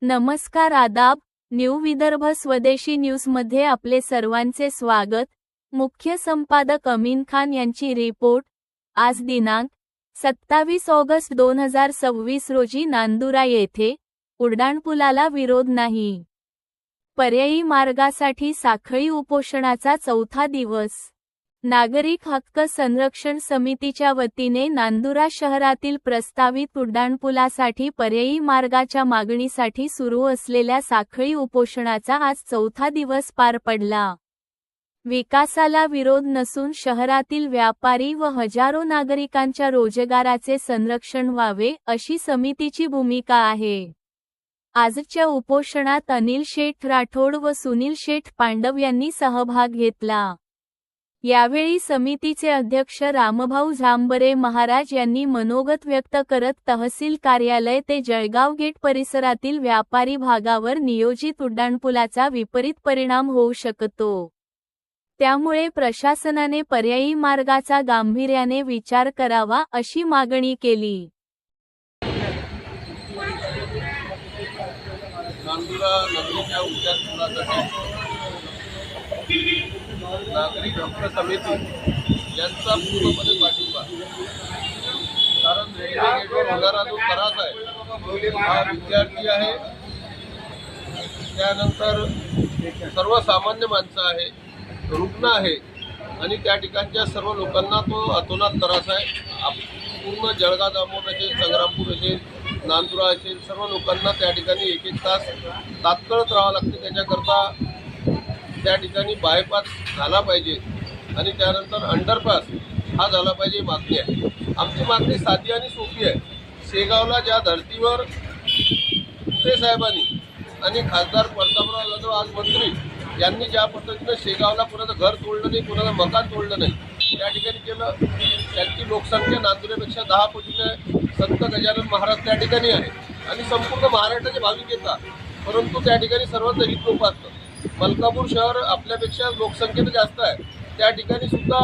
नमस्कार आदाब, न्यू विदर्भ स्वदेशी न्यूजमध्ये आपले सर्वांचे स्वागत। मुख्य संपादक अमीन खान यांची रिपोर्ट। आज दिनांक 27 ऑगस्ट 2026 रोजी नांदुरा येथे उड्डाणपुलाला विरोध नाही, पर्यायी मार्गासाठी साखळी उपोषणाचा चौथा दिवस। नागरिक हक्क संरक्षण समितीच्या वतीने नांदुरा शहरातील प्रस्तावित उड्डाणपुलासाठी पर्यायी मार्गाच्या मागणीसाठी सुरू असलेल्या साखळी उपोषणाचा आज चौथा दिवस पार पडला। विकासाला विरोध नसून शहरातील व्यापारी व हजारो नागरिकांच्या रोजगाराचे संरक्षण व्हावे अशी समितीची भूमिका आहे। आजच्या उपोषणात अनिल शेठ राठोड व सुनील शेठ पांडव यांनी सहभाग घेतला। यावेळी समितीचे अध्यक्ष रामभाऊ झांबरे महाराज यांनी मनोगत व्यक्त करत तहसील कार्यालय ते जळगाव गेट परिसरातील व्यापारी भागावर नियोजित उड्डाणपुलाचा विपरीत परिणाम होऊ शकतो, त्यामुळे प्रशासनाने पर्यायी मार्गाचा गांभीर्याने विचार करावा अशी मागणी केली। नागरिक हक्क समिती यांचा पूर्णपणे पाठिंबा, कारण रेल्वे गेटवर होणारा जो त्रास आहे हा विद्यार्थी आहे, त्यानंतर सर्वसामान्य माणसं आहे, रुग्ण आहे आणि त्या ठिकाणच्या सर्व लोकांना तो अतोनात त्रास आहे। पूर्ण जळगाव दामोद असेल, संग्रामपूर असेल, नांदुरा असेल, सर्व लोकांना त्या ठिकाणी एक तास तात्काळच राहावं लागते। त्याच्याकरता त्या ठिकाणी बायपास झाला पाहिजे आणि त्यानंतर अंडरपास हा झाला पाहिजे मागणी आहे। आमची मागणी साधी आणि सोपी आहे। शेगावला ज्या धर्तीवर कुटे साहेबांनी आणि खासदार प्रतापराव जाधव आज मंत्री यांनी ज्या पद्धतीनं शेगावला कोणाचं घर तोडलं नाही, कोणाचं मकान तोडलं नाही, त्या ठिकाणी केलं। त्यांची लोकसंख्या नांदुऱ्यापेक्षा 10 पटीने संत गजानन महाराज त्या ठिकाणी आहे आणि संपूर्ण महाराष्ट्राचे भाविक येतात, परंतु त्या ठिकाणी सर्वांचं हित जोपासतं। मलकापूर शहर आपल्यापेक्षा लोकसंख्येनं जास्त आहे, त्या ठिकाणी सुद्धा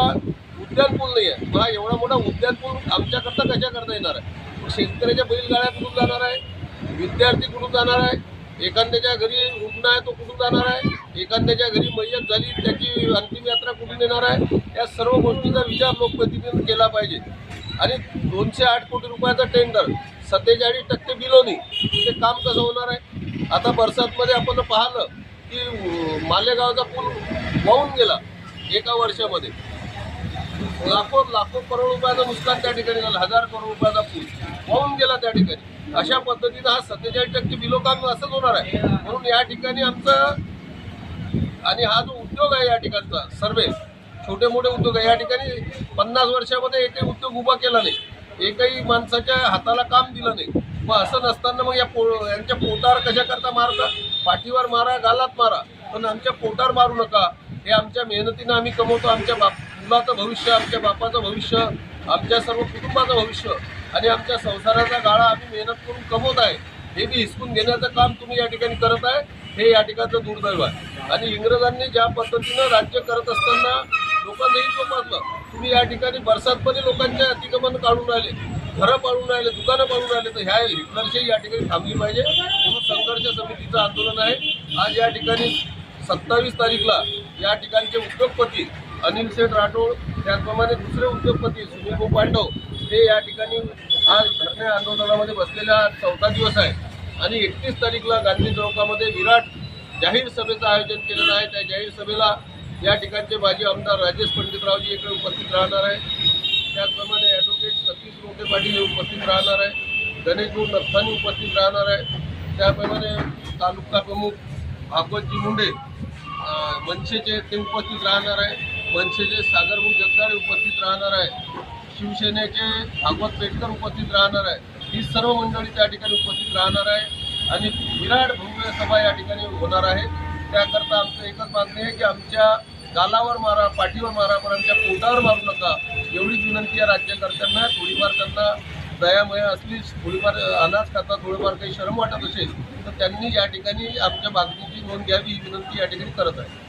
उड्डाणपूल नाही आहे। मग एवढा मोठा उड्डाणपूल आमच्याकरता कशाकरता येणार आहे? शेतकऱ्याच्या बैलगाड्या कुठून जाणार आहे? विद्यार्थी कुठून जाणार आहे? एखाद्याच्या घरी रुग्ण आहे तो कुठून जाणार आहे? एखाद्याच्या घरी मय्यत झाली त्याची अंतिम यात्रा कुठून येणार आहे? या सर्व गोष्टीचा विचार लोकप्रतिनिधींनी केला पाहिजे। आणि 208 कोटी रुपयाचं टेंडर, 47% बिलोनी, ते काम कसं होणार आहे? आता बरसातमध्ये आपण पाहिलं की मालेगावचा पूल वाहून गेला एका वर्षामध्ये, लाखो करोड रुपयाचं नुकसान त्या ठिकाणी झालं। 1000 करोड रुपयाचा पूल वाहून गेला त्या ठिकाणी। अशा पद्धतीनं हा 47% बिलो काम असंच होणार आहे। म्हणून या ठिकाणी आमचं आणि हा जो उद्योग आहे या ठिकाणचा, सर्व छोटे मोठे उद्योग आहे, या ठिकाणी 50 वर्षामध्ये एकही उद्योग उभा केला नाही, एकही माणसाच्या हाताला काम दिलं नाही। मग असं नसताना मग यांच्या पोटावर कशाकरता मारता? पाठीवर मारा, गालात मारा, पण आमच्या पोटावर मारू नका। हे आमच्या मेहनतीनं आम्ही कमवतो, आमच्या मुलाचं भविष्य, आमच्या बापाचं भविष्य, आमच्या सर्व कुटुंबाचं भविष्य आणि आमच्या संसाराचा गाळा आम्ही मेहनत करून कमवत आहे। हे बी हिसकून घेण्याचं काम तुम्ही या ठिकाणी करत आहे, हे या ठिकाणचं दुर्दैव आहे। आणि इंग्रजांनी ज्या पद्धतीनं राज्य करत असताना लोकांना हित जोपासलं, तुम्ही या ठिकाणी बरसातमध्ये लोकांच्या अतिक्रमण काढून राहिले, घरं पाळून राहिले, दुकानं पाळून राहिले, तर ह्या हिटलरशाही या ठिकाणी थांबली पाहिजे। म्हणून संघर्ष समितीचं आंदोलन आहे। आज या ठिकाणी 27 तारीखला या ठिकाणचे उद्योगपती अनिल शेठ राठोड, त्याचप्रमाणे दुसरे उद्योगपती सुनील पांडव, हे या ठिकाणी आज धरणे आंदोलनामध्ये बसलेला चौथा दिवस आहे। आणि 31 तारीखला गांधी चौकामध्ये विराट जाहीर सभेचं आयोजन केलेलं आहे। त्या जाहीर सभेला या ठिकाणचे माजी आमदार राजेश पंडितरावजी इकडे उपस्थित राहणार आहे, त्याचप्रमाणे ॲडव्होकेट सतीश रोटे पाटील उपस्थित राहणार आहे, गणेश भाऊ नथानी उपस्थित राहणार आहे, त्याप्रमाणे तालुका प्रमुख भागवतजी मुंडे मनसेचे ते उपस्थित राहणार आहे, मनसेचे सागरभाऊ जगदाळे उपस्थित राहणार आहे, शिवसेनेचे भागवत पेटकर उपस्थित राहणार आहे। ही सर्व मंडळी त्या ठिकाणी उपस्थित राहणार आहे आणि विराट भव्य सभा या ठिकाणी होणार आहे। त्याकरता आमचं एकच मागणी आहे की आमच्या गालावर मारा, पाठीवर मारा, पण आमच्या पोटावर मारू नका, एवढीच विनंती आहे राज्यकर्त्यांना। थोडीफार त्यांना दयामया असली, थोडीफार अनाज खाता, थोडीफार काही शरम वाटत असेल तर त्यांनी या ठिकाणी आमच्या मागणीची नोंद घ्यावी ही विनंती या ठिकाणी करत आहे।